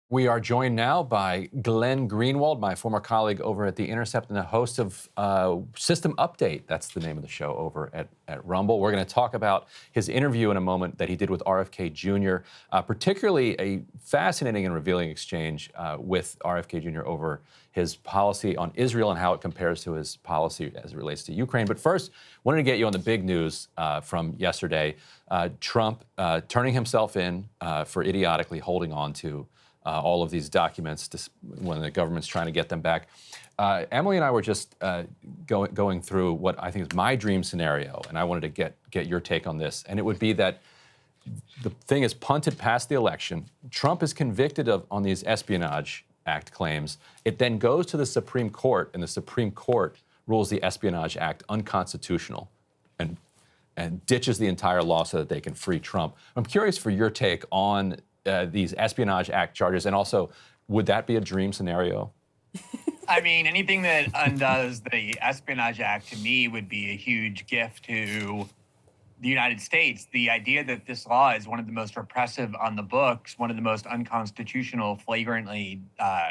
We are joined now by Glenn Greenwald, my former colleague over at The Intercept and the host of System Update. That's the name of the show over at Rumble. We're going to talk about his interview in a moment that he did with RFK Jr., particularly a fascinating and revealing exchange with RFK Jr. over his policy on Israel and how it compares to his policy as it relates to Ukraine. But first, wanted to get you on the big news from yesterday. Trump turning himself in for idiotically holding on to all of these documents when the government's trying to get them back. Emily and I were just going through what I think is my dream scenario, and I wanted to get your take on this. And it would be that the thing is punted past the election. Trump is convicted on these Espionage Act claims. It then goes to the Supreme Court, and the Supreme Court rules the Espionage Act unconstitutional and ditches the entire law so that they can free Trump. I'm curious for your take on these Espionage Act charges, and also, would that be a dream scenario? I mean, anything that undoes the Espionage Act to me would be a huge gift to the United States. The idea that this law is one of the most repressive on the books, one of the most unconstitutional, flagrantly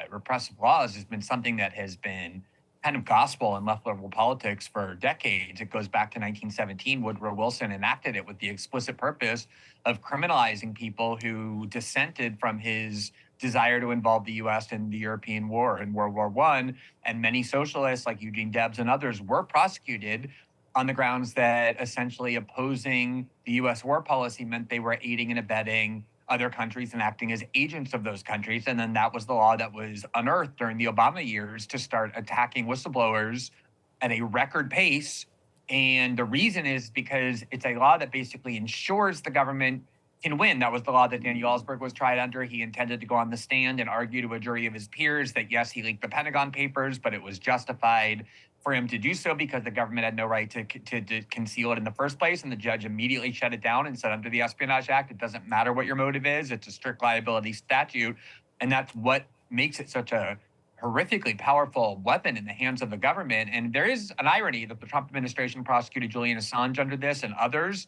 repressive laws, has been something that has been kind of gospel in left liberal politics for decades. It goes back to 1917. Woodrow Wilson enacted it with the explicit purpose of criminalizing people who dissented from his desire to involve the U.S. in the European war in World War I. And many socialists like Eugene Debs and others were prosecuted on the grounds that essentially opposing the U.S. war policy meant they were aiding and abetting other countries and acting as agents of those countries. And then that was the law that was unearthed during the Obama years to start attacking whistleblowers at a record pace. And the reason is because it's a law that basically ensures the government can win. That was the law that Daniel Ellsberg was tried under. He intended to go on the stand and argue to a jury of his peers that, yes, he leaked the Pentagon Papers, but it was justified for him to do so because the government had no right to conceal it in the first place. And the judge immediately shut it down and said, under the Espionage Act, it doesn't matter what your motive is. It's a strict liability statute. And that's what makes it such a horrifically powerful weapon in the hands of the government. And there is an irony that the Trump administration prosecuted Julian Assange under this and others.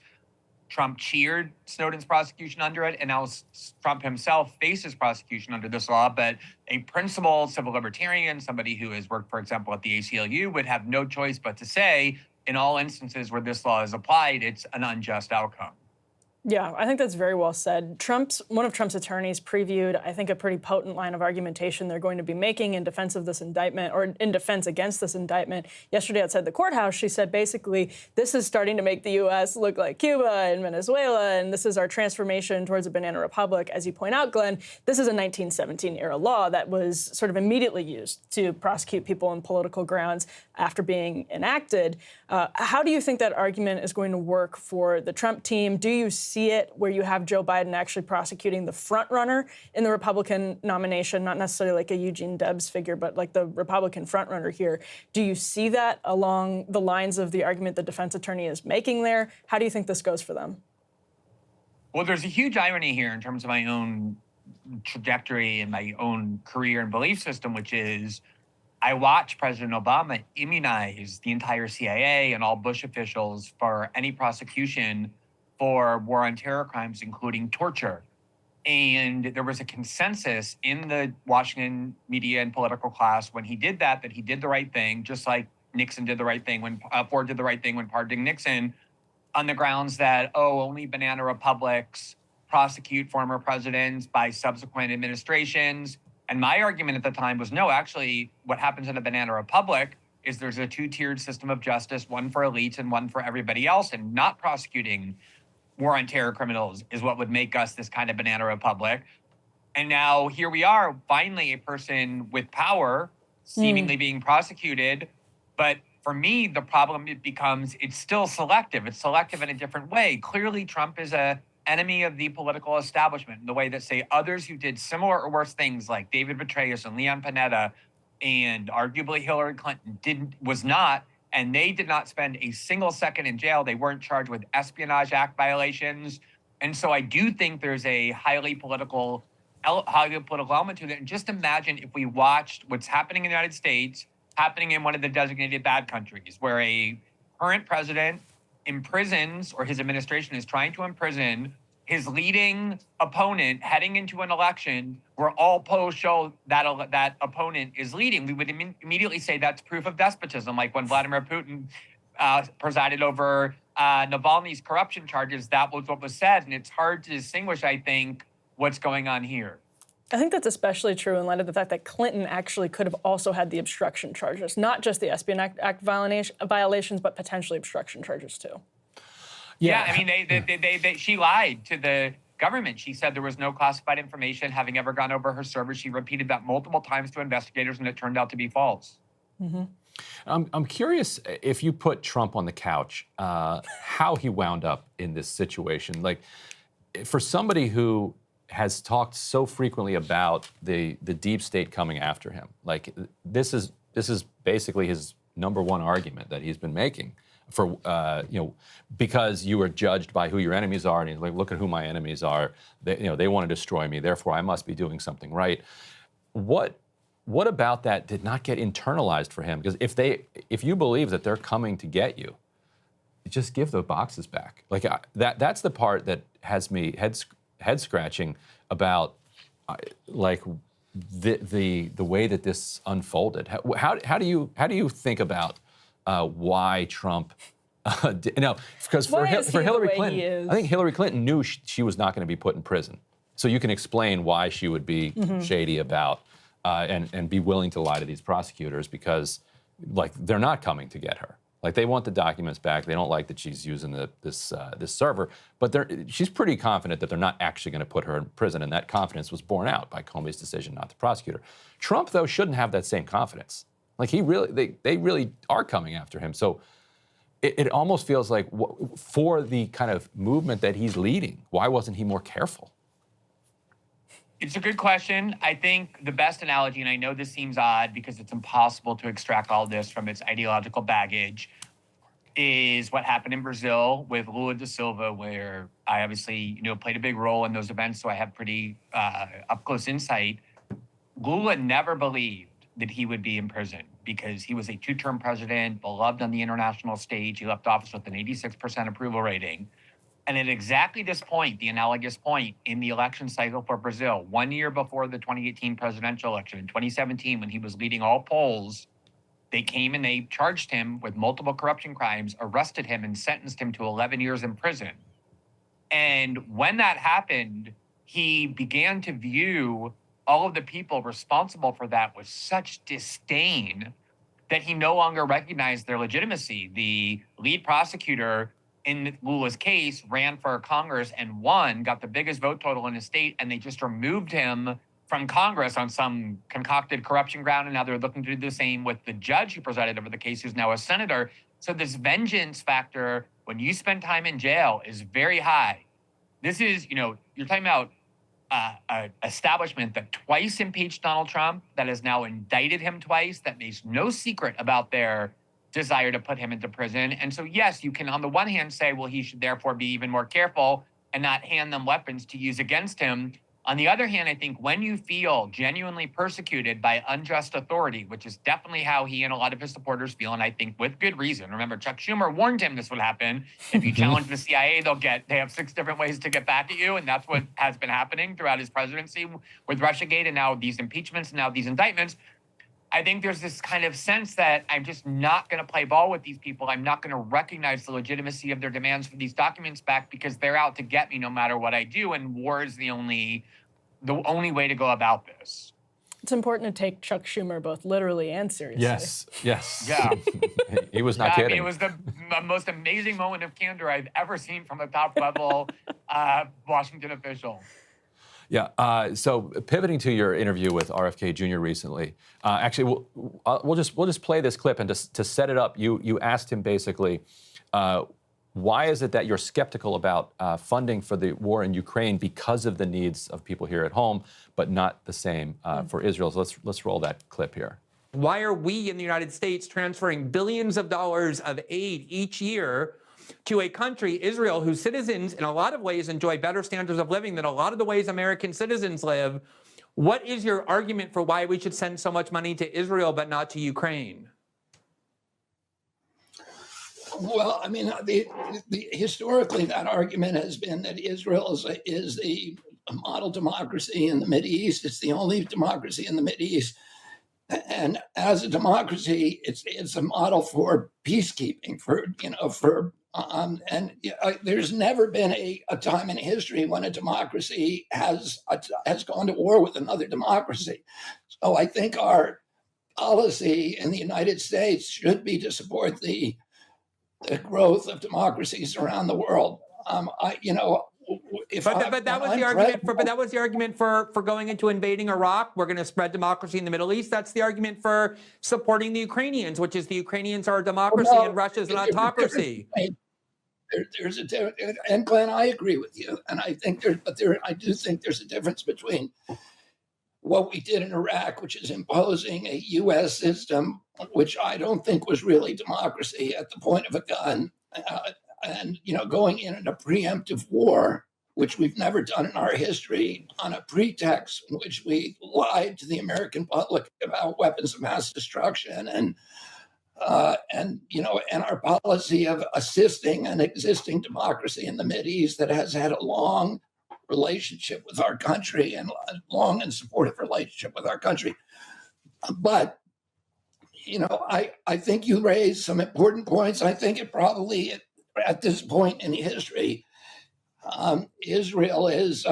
Trump cheered Snowden's prosecution under it, and now Trump himself faces prosecution under this law. But a principled civil libertarian, somebody who has worked, for example, at the ACLU, would have no choice but to say, in all instances where this law is applied, it's an unjust outcome. Yeah, I think that's very well said. One of Trump's attorneys previewed, I think, a pretty potent line of argumentation they're going to be making in defense of this indictment, or in defense against this indictment. Yesterday outside the courthouse, she said basically, this is starting to make the U.S. look like Cuba and Venezuela, and this is our transformation towards a banana republic. As you point out, Glenn, this is a 1917-era law that was sort of immediately used to prosecute people on political grounds after being enacted. How do you think that argument is going to work for the Trump team? Do you see it where you have Joe Biden actually prosecuting the front runner in the Republican nomination, not necessarily like a Eugene Debs figure, but like the Republican front runner here? Do you see that along the lines of the argument the defense attorney is making there? How do you think this goes for them? Well, there's a huge irony here in terms of my own trajectory and my own career and belief system, which is I watched President Obama immunize the entire CIA and all Bush officials for any prosecution for war on terror crimes, including torture. And there was a consensus in the Washington media and political class when he did that he did the right thing, just like Nixon did the right thing when Ford did the right thing when pardoning Nixon, on the grounds that, only banana republics prosecute former presidents by subsequent administrations. And my argument at the time was, no, actually, what happens in a banana republic is there's a two-tiered system of justice, one for elites and one for everybody else, and not prosecuting war on terror criminals is what would make us this kind of banana republic. And now here we are, finally a person with power seemingly being prosecuted. But for me, the problem becomes it's still selective. It's selective in a different way. Clearly, Trump is an enemy of the political establishment in the way that, say, others who did similar or worse things like David Petraeus and Leon Panetta and arguably Hillary Clinton was not. And they did not spend a single second in jail. They weren't charged with Espionage Act violations. And so I do think there's a highly political element to that. And just imagine if we watched what's happening in the United States, happening in one of the designated bad countries, where a current president imprisons, or his administration is trying to imprison, his leading opponent heading into an election where all polls show that that opponent is leading, we would immediately say that's proof of despotism, like when Vladimir Putin presided over Navalny's corruption charges. That was what was said, and it's hard to distinguish, I think, what's going on here. I think that's especially true in light of the fact that Clinton actually could have also had the obstruction charges, not just the Espionage Act violations, but potentially obstruction charges too. Yeah, I mean, she lied to the government. She said there was no classified information having ever gone over her server. She repeated that multiple times to investigators, and it turned out to be false. Mm-hmm. I'm curious if you put Trump on the couch, how he wound up in this situation. Like, for somebody who has talked so frequently about the deep state coming after him, like this is basically his number one argument that he's been making for because you are judged by who your enemies are, and he's like, look at who my enemies are. They want to destroy me, therefore I must be doing something right. What about that did not get internalized for him? Because if you believe that they're coming to get you, just give the boxes back. Like that's the part that has me head scratching about like the way that this unfolded. How do you think about why Trump? Because for Hillary Clinton, I think Hillary Clinton knew she was not going to be put in prison. So you can explain why she would be shady about and be willing to lie to these prosecutors, because like they're not coming to get her. Like they want the documents back. They don't like that she's using this server, but she's pretty confident that they're not actually going to put her in prison, and that confidence was borne out by Comey's decision not to prosecute her. Trump, though, shouldn't have that same confidence. Like they really are coming after him. So it almost feels like for the kind of movement that he's leading, why wasn't he more careful? It's a good question. I think the best analogy, and I know this seems odd because it's impossible to extract all this from its ideological baggage, is what happened in Brazil with Lula da Silva, where I obviously played a big role in those events, so I have pretty up-close insight. Lula never believed that he would be in prison because he was a two-term president, beloved on the international stage. He left office with an 86% approval rating. And at exactly this point, the analogous point in the election cycle for Brazil, 1 year before the 2018 presidential election, in 2017, when he was leading all polls, they came and they charged him with multiple corruption crimes, arrested him, and sentenced him to 11 years in prison. And when that happened, he began to view all of the people responsible for that with such disdain that he no longer recognized their legitimacy. The lead prosecutor in Lula's case ran for Congress and won, got the biggest vote total in his state, and they just removed him from Congress on some concocted corruption ground, and now they're looking to do the same with the judge who presided over the case, who's now a senator. So this vengeance factor, when you spend time in jail, is very high. This is, you're talking about an establishment that twice impeached Donald Trump, that has now indicted him twice, that makes no secret about their desire to put him into prison. And so, yes, you can on the one hand say, well, he should therefore be even more careful and not hand them weapons to use against him. On the other hand, I think when you feel genuinely persecuted by unjust authority, which is definitely how he and a lot of his supporters feel, and I think with good reason. Remember, Chuck Schumer warned him this would happen. If you challenge the CIA, they have 6 different ways to get back at you. And that's what has been happening throughout his presidency with Russiagate and now these impeachments and now these indictments. I think there's this kind of sense that I'm just not going to play ball with these people. I'm not going to recognize the legitimacy of their demands for these documents back because they're out to get me no matter what I do. And war is the only way to go about this. It's important to take Chuck Schumer both literally and seriously. Yes. Yeah. He was not kidding. I mean, it was the most amazing moment of candor I've ever seen from a top-level Washington official. Yeah. So pivoting to your interview with RFK Jr. recently, actually, we'll just play this clip, and to set it up, you asked him basically, why is it that you're skeptical about funding for the war in Ukraine because of the needs of people here at home, but not the same for Israel? So let's roll that clip here. Why are we in the United States transferring billions of dollars of aid each year to a country, Israel, whose citizens in a lot of ways enjoy better standards of living than a lot of the ways American citizens live? What is your argument for why we should send so much money to Israel but not to Ukraine? Well, I mean, historically, that argument has been that Israel is the model democracy in the Mideast. It's the only democracy in the Mideast, and as a democracy, it's a model for peacekeeping. There's never been a time in history when a democracy has gone to war with another democracy. So I think our policy in the United States should be to support the growth of democracies around the world. But that was the argument for going into invading Iraq. We're going to spread democracy in the Middle East. That's the argument for supporting the Ukrainians, which is the Ukrainians are a democracy and Russia's an autocracy. There's a and Glenn, I agree with you, and I think I do think there's a difference between what we did in Iraq, which is imposing a U.S. system, which I don't think was really democracy at the point of a gun, and going in a preemptive war, which we've never done in our history, on a pretext in which we lied to the American public about weapons of mass destruction, and our policy of assisting an existing democracy in the Mideast that has had a long relationship with our country and long and supportive relationship with our country. But, I think you raised some important points. I think it probably, at this point in history, Israel is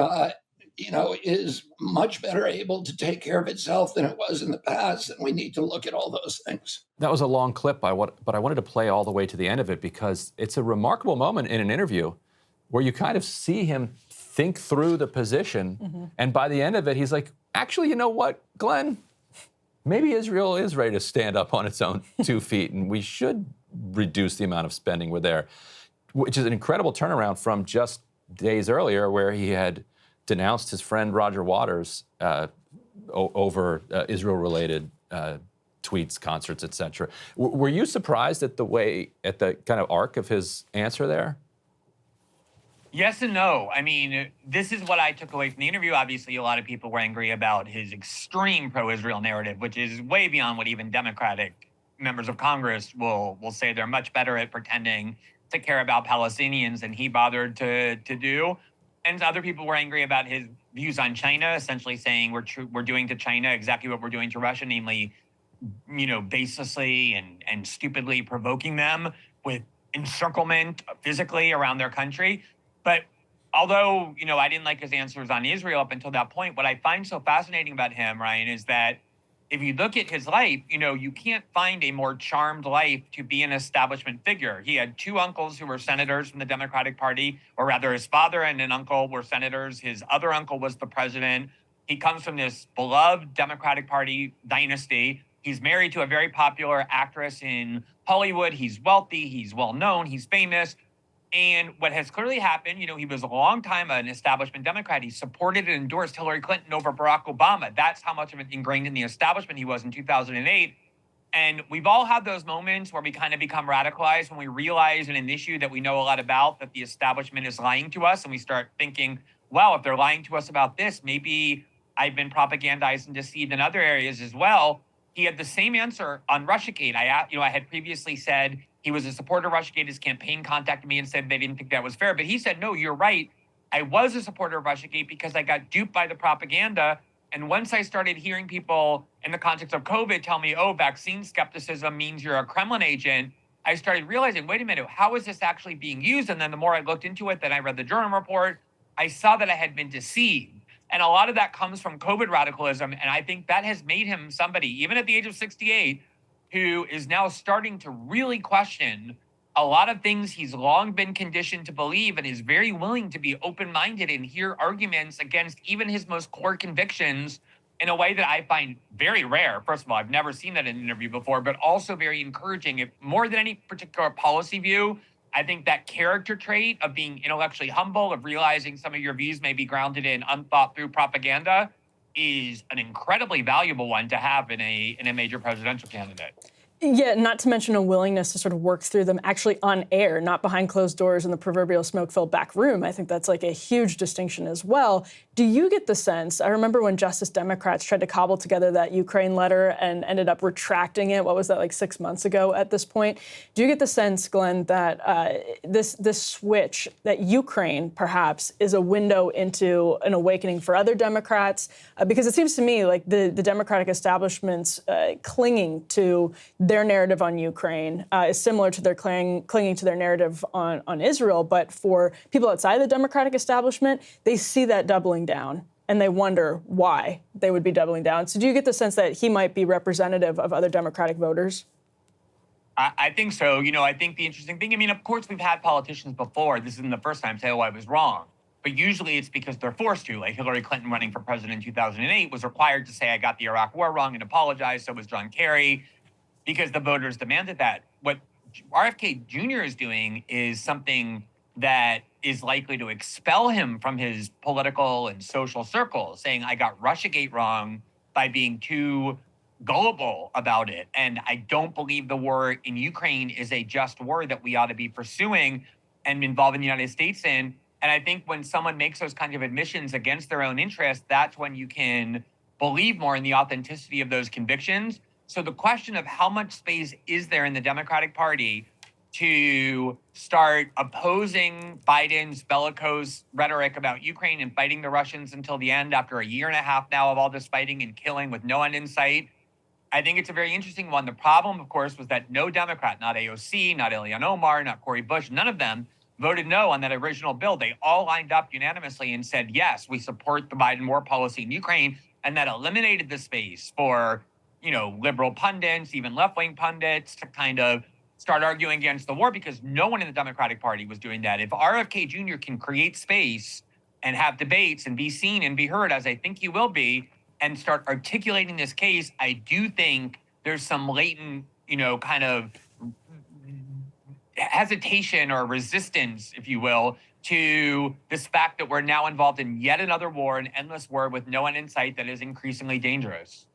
much better able to take care of itself than it was in the past, and we need to look at all those things. That was a long clip, but I wanted to play all the way to the end of it because it's a remarkable moment in an interview where you kind of see him think through the position, and by the end of it, he's like, actually, you know what, Glenn? Maybe Israel is ready to stand up on its own 2 feet, and we should reduce the amount of spending we're there, which is an incredible turnaround from just days earlier where he had denounced his friend Roger Waters over Israel-related tweets, concerts, etc. Were you surprised at the kind of arc of his answer there? Yes and no. I mean, this is what I took away from the interview. Obviously, a lot of people were angry about his extreme pro-Israel narrative, which is way beyond what even Democratic members of Congress will say. They're much better at pretending to care about Palestinians than he bothered to do. And other people were angry about his views on China, essentially saying we're doing to China exactly what we're doing to Russia, namely, baselessly and stupidly provoking them with encirclement physically around their country. But although, I didn't like his answers on Israel up until that point, what I find so fascinating about him, Ryan, is that if you look at his life, you can't find a more charmed life to be an establishment figure. He had 2 uncles who were senators from the Democratic Party, or rather his father and an uncle were senators. His other uncle was the president. He comes from this beloved Democratic Party dynasty. He's married to a very popular actress in Hollywood. He's wealthy. He's well known. He's famous. And what has clearly happened, he was a long time an establishment Democrat. He supported and endorsed Hillary Clinton over Barack Obama. That's how much of it ingrained in the establishment he was in 2008. And we've all had those moments where we kind of become radicalized when we realize in an issue that we know a lot about that the establishment is lying to us. And we start thinking, well, if they're lying to us about this, maybe I've been propagandized and deceived in other areas as well. He had the same answer on Russiagate. I had previously said he was a supporter of Russiagate. His campaign contacted me and said they didn't think that was fair. But he said, no, you're right. I was a supporter of Russiagate because I got duped by the propaganda. And once I started hearing people in the context of COVID tell me, oh, vaccine skepticism means you're a Kremlin agent, I started realizing, wait a minute, how is this actually being used? And then the more I looked into it, then I read the Durham report, I saw that I had been deceived. And a lot of that comes from COVID radicalism. And I think that has made him somebody, even at the age of 68, who is now starting to really question a lot of things he's long been conditioned to believe and is very willing to be open-minded and hear arguments against even his most core convictions in a way that I find very rare. First of all, I've never seen that in an interview before, but also very encouraging. If more than any particular policy view, I think that character trait of being intellectually humble, of realizing some of your views may be grounded in unthought through propaganda, is an incredibly valuable one to have in a major presidential candidate. Yeah, not to mention a willingness to sort of work through them actually on air, not behind closed doors in the proverbial smoke-filled back room. I think that's like a huge distinction as well. Do you get the sense, I remember when Justice Democrats tried to cobble together that Ukraine letter and ended up retracting it, what was that, like 6 months ago at this point? Do you get the sense, Glenn, that this switch, that Ukraine perhaps is a window into an awakening for other Democrats? Because it seems to me like the Democratic establishment's clinging to their narrative on Ukraine is similar to their clinging to their narrative on Israel. But for people outside the Democratic establishment, they see that doubling down and they wonder why they would be doubling down. So do you get the sense that he might be representative of other Democratic voters? I think so. I think the interesting thing, I mean, of course, we've had politicians before. This isn't the first time say, oh, I was wrong. But usually it's because they're forced to. Like Hillary Clinton running for president in 2008 was required to say, I got the Iraq war wrong and apologize. So was John Kerry, because the voters demanded that. What RFK Jr. is doing is something that is likely to expel him from his political and social circles, saying, I got Russiagate wrong by being too gullible about it. And I don't believe the war in Ukraine is a just war that we ought to be pursuing and involving the United States in. And I think when someone makes those kinds of admissions against their own interests, that's when you can believe more in the authenticity of those convictions. So the question of how much space is there in the Democratic Party to start opposing Biden's bellicose rhetoric about Ukraine and fighting the Russians until the end after a year and a half now of all this fighting and killing with no end in sight, I think it's a very interesting one. The problem, of course, was that no Democrat, not AOC, not Ilhan Omar, not Cory Bush, none of them voted no on that original bill. They all lined up unanimously and said, yes, we support the Biden war policy in Ukraine. And that eliminated the space for liberal pundits, even left-wing pundits, to kind of start arguing against the war, because no one in the Democratic Party was doing that. If RFK Jr. can create space and have debates and be seen and be heard, as I think he will be, and start articulating this case, I do think there's some latent, kind of hesitation or resistance, if you will, to this fact that we're now involved in yet another war, an endless war with no end in sight that is increasingly dangerous.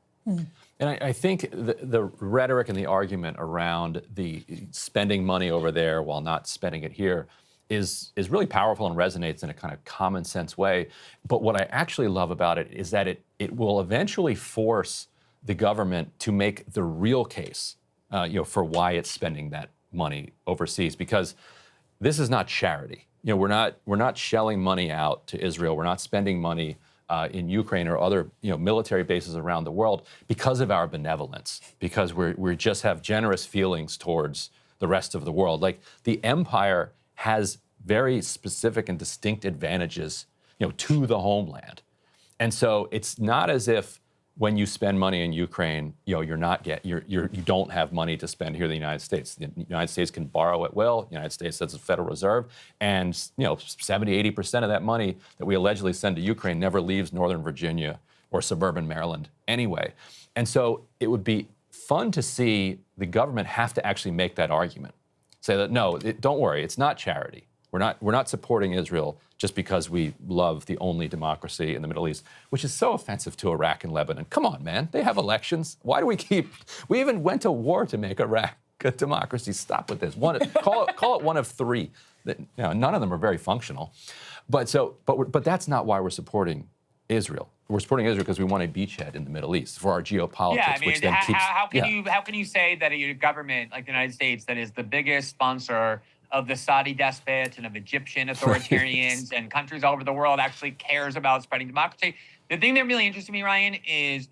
And I think the rhetoric and the argument around the spending money over there while not spending it here is really powerful and resonates in a kind of common sense way. But what I actually love about it is that it will eventually force the government to make the real case, for why it's spending that money overseas, because this is not charity. We're not shelling money out to Israel. We're not spending money in Ukraine or other military bases around the world because of our benevolence, because we just have generous feelings towards the rest of the world. Like, the empire has very specific and distinct advantages, to the homeland. And so it's not as if when you spend money in Ukraine, you don't have money to spend here in the United States. The United States can borrow at will. The United States has a Federal Reserve, and 70-80% of that money that we allegedly send to Ukraine never leaves Northern Virginia or suburban Maryland anyway. And so it would be fun to see the government have to actually make that argument, say that no, don't worry, it's not charity. We're not supporting Israel just because we love the only democracy in the Middle East, which is so offensive to Iraq and Lebanon. Come on, man. They have elections. Why do we even went to war to make Iraq a democracy? Stop with this. Call it one of three. None of them are very functional. But that's not why we're supporting Israel. We're supporting Israel because we want a beachhead in the Middle East for our geopolitics, Yeah, I mean, which then keeps... How can you say that a government like the United States, that is the biggest sponsor of the Saudi despots and of Egyptian authoritarians and countries all over the world, actually cares about spreading democracy? The thing that really interests me, Ryan, is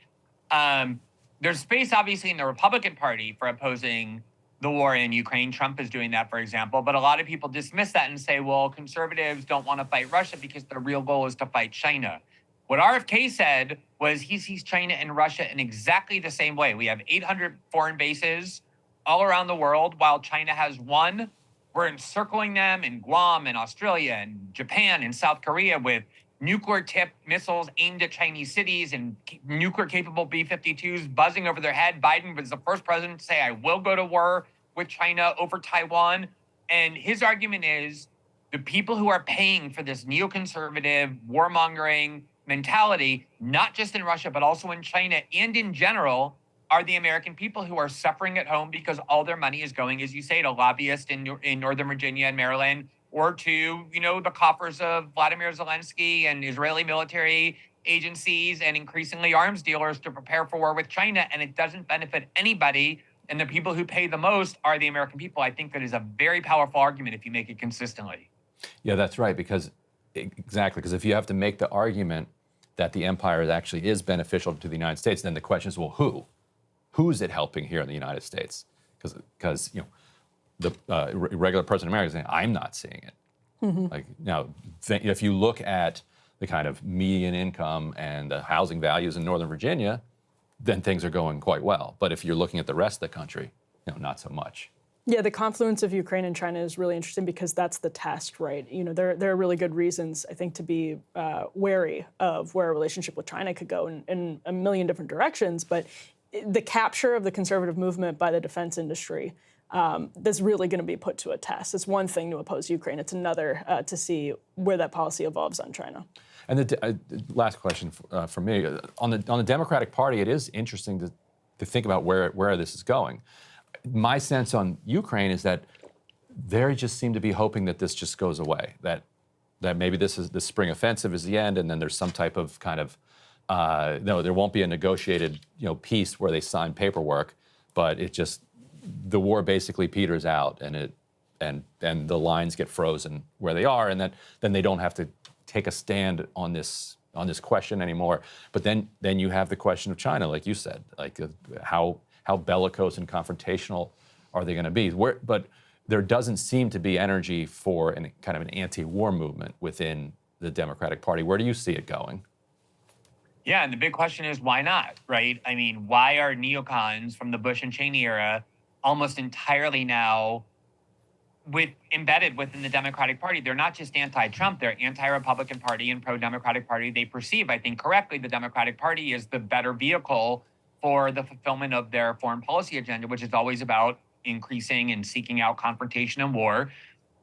there's space, obviously, in the Republican Party for opposing the war in Ukraine. Trump is doing that, for example. But a lot of people dismiss that and say, well, conservatives don't want to fight Russia because their real goal is to fight China. What RFK said was he sees China and Russia in exactly the same way. We have 800 foreign bases all around the world, while China has one. We're encircling them in Guam and Australia and Japan and South Korea with nuclear-tipped missiles aimed at Chinese cities and nuclear-capable B-52s buzzing over their head. Biden was the first president to say, I will go to war with China over Taiwan. And his argument is the people who are paying for this neoconservative, warmongering mentality, not just in Russia, but also in China and in general, are the American people who are suffering at home because all their money is going, as you say, to lobbyists in Northern Virginia and Maryland, or to, the coffers of Vladimir Zelensky and Israeli military agencies and increasingly arms dealers to prepare for war with China. And it doesn't benefit anybody. And the people who pay the most are the American people. I think that is a very powerful argument if you make it consistently. Yeah, that's right. Because if you have to make the argument that the empire actually is beneficial to the United States, then the question is, well, who? Who's it helping here in the United States? Because the regular person in America is saying, I'm not seeing it. Like now, if you look at the kind of median income and the housing values in Northern Virginia, then things are going quite well. But if you're looking at the rest of the country, not so much. Yeah, the confluence of Ukraine and China is really interesting because that's the test, right? There are really good reasons, I think, to be wary of where a relationship with China could go in a million different directions. But the capture of the conservative movement by the defense industry, that's really going to be put to a test. It's one thing to oppose Ukraine. It's another to see where that policy evolves on China. And the last question for me, on the Democratic Party, it is interesting to think about where this is going. My sense on Ukraine is that they just seem to be hoping that this just goes away, that maybe the spring offensive is the end, and then there's some type of kind of no, there won't be a negotiated peace where they sign paperwork, but the war basically peters out, and the lines get frozen where they are, and then they don't have to take a stand on this question anymore. But then you have the question of China, like you said, like how bellicose and confrontational are they going to be? But there doesn't seem to be energy for kind of an anti-war movement within the Democratic Party. Where do you see it going? Yeah, and the big question is why not, right? I mean, why are neocons from the Bush and Cheney era almost entirely now embedded within the Democratic Party? They're not just anti-Trump, they're anti-Republican Party and pro-Democratic Party. They perceive, I think correctly, the Democratic Party is the better vehicle for the fulfillment of their foreign policy agenda, which is always about increasing and seeking out confrontation and war.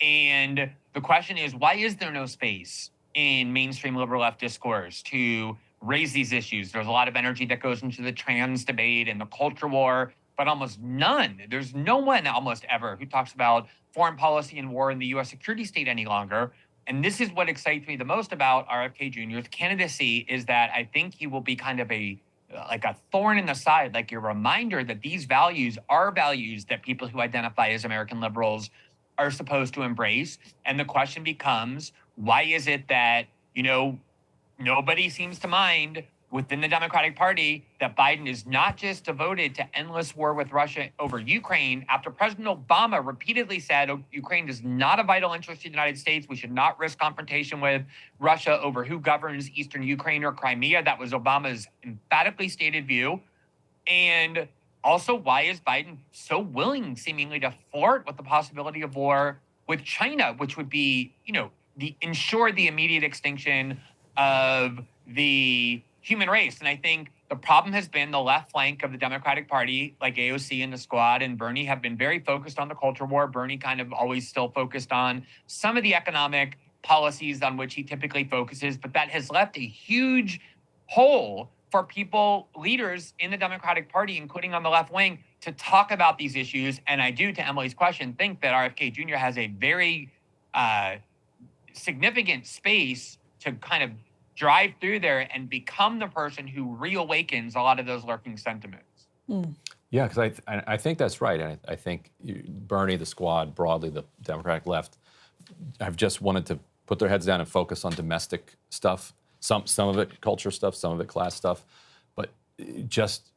And the question is, why is there no space in mainstream liberal left discourse to raise these issues? There's a lot of energy that goes into the trans debate and the culture war, but almost none. There's no one almost ever who talks about foreign policy and war in the U.S. security state any longer. And this is what excites me the most about RFK Jr.'s candidacy, is that I think he will be kind of like a thorn in the side, like a reminder that these values are values that people who identify as American liberals are supposed to embrace. And the question becomes, why is it that, nobody seems to mind within the Democratic Party that Biden is not just devoted to endless war with Russia over Ukraine, after President Obama repeatedly said Ukraine is not a vital interest to the United States. We should not risk confrontation with Russia over who governs Eastern Ukraine or Crimea. That was Obama's emphatically stated view. And also, why is Biden so willing, seemingly, to flirt with the possibility of war with China, which would be, ensure the immediate extinction of the human race? And I think the problem has been the left flank of the Democratic Party, like AOC and the Squad and Bernie, have been very focused on the culture war. Bernie kind of always still focused on some of the economic policies on which he typically focuses, but that has left a huge hole for leaders in the Democratic Party, including on the left wing, to talk about these issues. And I do, to Emily's question, think that RFK Jr. has a very significant space to kind of drive through there and become the person who reawakens a lot of those lurking sentiments. Yeah, because I think that's right. And I think Bernie, the Squad, broadly the Democratic left, have just wanted to put their heads down and focus on domestic stuff. Some of it culture stuff, some of it class stuff, but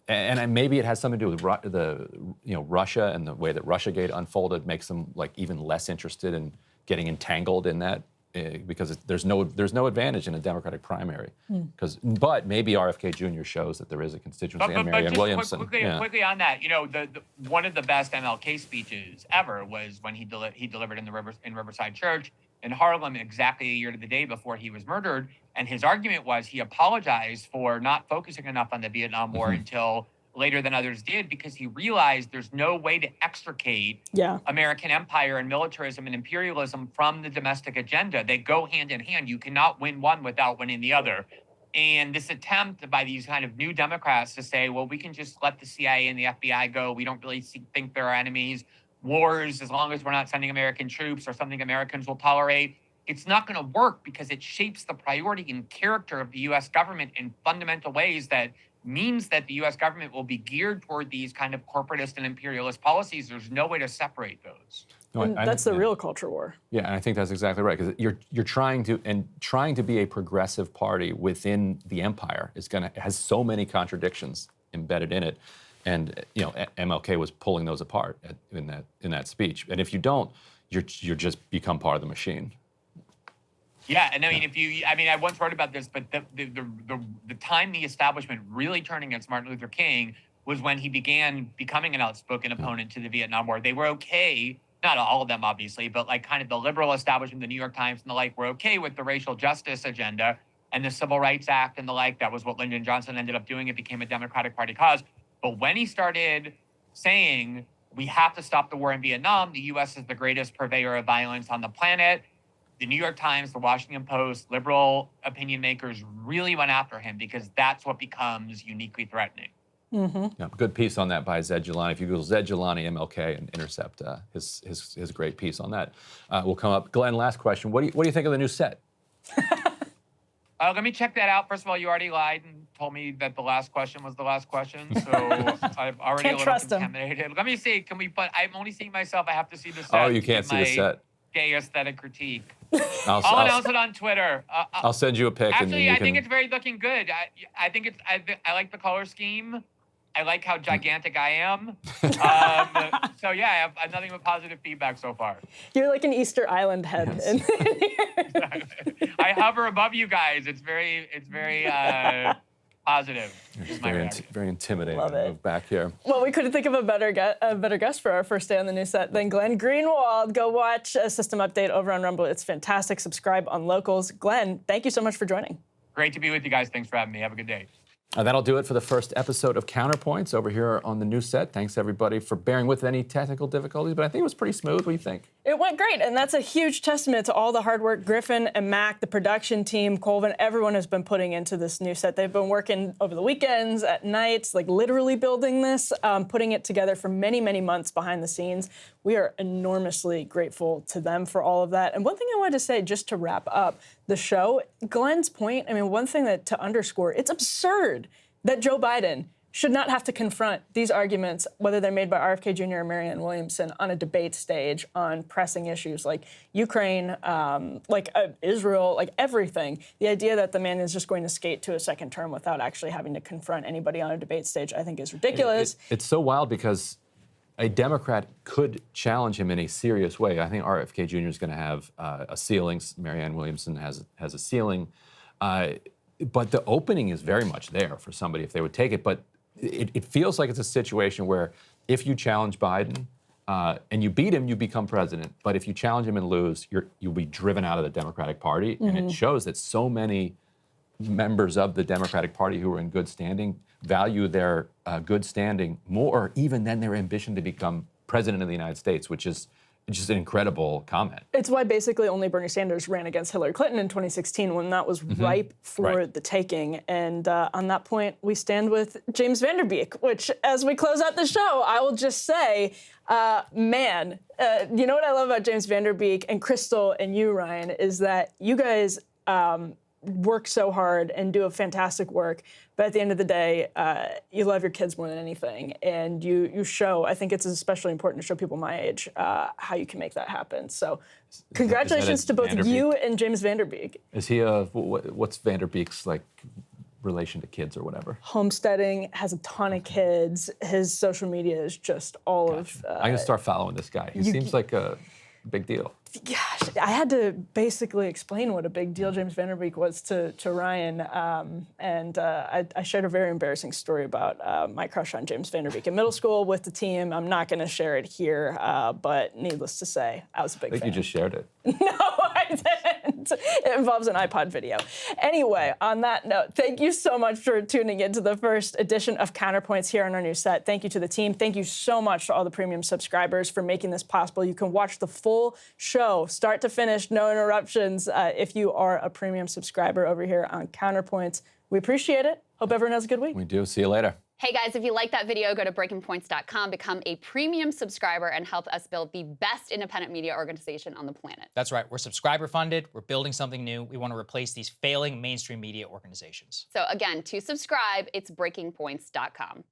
and maybe it has something to do with Russia and the way that Russiagate unfolded makes them like even less interested in getting entangled in that. Because there's no advantage in a Democratic primary. But maybe RFK Jr. shows that there is a constituency. And Marianne Williamson. Quickly on that, one of the best MLK speeches ever was when he delivered in Riverside Church in Harlem exactly a year to the day before he was murdered. And his argument was he apologized for not focusing enough on the Vietnam War until later than others did, because he realized there's no way to extricate American empire and militarism and imperialism from the domestic agenda. They go hand in hand. You cannot win one without winning the other. And this attempt by these kind of new Democrats to say, well, we can just let the CIA and the FBI go. We don't really think they're our enemies. Wars, as long as we're not sending American troops, or something Americans will tolerate. It's not going to work because it shapes the priority and character of the U.S. government in fundamental ways that means that the U.S. government will be geared toward these kind of corporatist and imperialist policies. There's no way to separate those. No, And that's the real culture war. Yeah, and I think that's exactly right, because you're trying to be a progressive party within the empire has so many contradictions embedded in it, and MLK was pulling those apart in that speech. And if you don't, you're just become part of the machine. Yeah, and I mean, I once wrote about this, but the time the establishment really turned against Martin Luther King was when he began becoming an outspoken opponent to the Vietnam War. They were okay. Not all of them, obviously, but like kind of the liberal establishment, the New York Times and the like, were okay with the racial justice agenda and the Civil Rights Act and the like. That was what Lyndon Johnson ended up doing. It became a Democratic Party cause. But when he started saying, we have to stop the war in Vietnam, the U.S. is the greatest purveyor of violence on the planet, the New York Times, the Washington Post, liberal opinion makers really went after him because that's what becomes uniquely threatening. Mm-hmm. Yeah, good piece on that by Zed Jelani. If you Google Zed Jelani MLK and intercept his great piece on that, will come up. Glenn, last question. What do you think of the new set? Let me check that out. First of all, you already lied and told me that the last question was the last question, so I'm already a little contaminated. Let me see. Can we put? I'm only seeing myself. I have to see the set. Oh, you can't see the set. Gay aesthetic critique. I'll announce it on Twitter. I'll send you a pic. Actually, I think it's very looking good. I think it's. I like the color scheme. I like how gigantic I am. So yeah, I have nothing but positive feedback so far. You're like an Easter Island head. Yes. I hover above you guys. It's very positive. Very intimidating. Love it. Move back here. Well, we couldn't think of a better guest for our first day on the new set than Glenn Greenwald. Go watch a System Update over on Rumble. It's fantastic. Subscribe on Locals. Glenn, thank you so much for joining. Great to be with you guys. Thanks for having me. Have a good day. That'll do it for the first episode of Counterpoints over here on the new set. Thanks, everybody, for bearing with any technical difficulties, but I think it was pretty smooth. What do you think? It went great, and that's a huge testament to all the hard work Griffin and Mac, the production team, Colvin, everyone has been putting into this new set. They've been working over the weekends, at nights, like literally building this, putting it together for many, many months behind the scenes. We are enormously grateful to them for all of that. And one thing I wanted to say, just to wrap up the show, Glenn's point, I mean, one thing that to underscore, it's absurd that Joe Biden should not have to confront these arguments, whether they're made by RFK Jr. or Marianne Williamson, on a debate stage on pressing issues like Ukraine, Israel, like everything. The idea that the man is just going to skate to a second term without actually having to confront anybody on a debate stage, I think is ridiculous. It's so wild because a Democrat could challenge him in a serious way. I think RFK Jr. is going to have a ceiling. Marianne Williamson has a ceiling. But the opening is very much there for somebody if they would take it. But it feels like it's a situation where if you challenge Biden and you beat him, you become president. But if you challenge him and lose, you'll be driven out of the Democratic Party. Mm-hmm. And it shows that so many members of the Democratic Party who are in good standing value their good standing more even than their ambition to become president of the United States, which is just an incredible comment. It's why basically only Bernie Sanders ran against Hillary Clinton in 2016 when that was ripe for the taking. And on that point, we stand with James Van Der Beek, which as we close out the show, I will just say, you know what I love about James Van Der Beek and Crystal and you, Ryan, is that you guys work so hard and do a fantastic work, but at the end of the day, you love your kids more than anything, and you show, I think it's especially important to show people my age how you can make that happen. So congratulations to both you and James Van Der Beek. Is he what's Van Der Beek's like relation to kids or whatever? Homesteading, has a ton of kids. His social media is just all of... I'm going to start following this guy. He seems like a big deal. Gosh, I had to basically explain what a big deal James Van Der Beek was to Ryan, and I shared a very embarrassing story about my crush on James Van Der Beek in middle school with the team. I'm not going to share it here, but needless to say, I was a big fan. I think you just shared it. No, I didn't. It involves an iPod video. Anyway, on that note, thank you so much for tuning into the first edition of Counterpoints here on our new set. Thank you to the team. Thank you so much to all the premium subscribers for making this possible. You can watch the full show, start to finish, no interruptions, if you are a premium subscriber over here on Counterpoints. We appreciate it. Hope everyone has a good week. We do. See you later. Hey guys, if you like that video, go to breakingpoints.com, become a premium subscriber, and help us build the best independent media organization on the planet. That's right. We're subscriber funded. We're building something new. We want to replace these failing mainstream media organizations. So again, to subscribe, it's breakingpoints.com.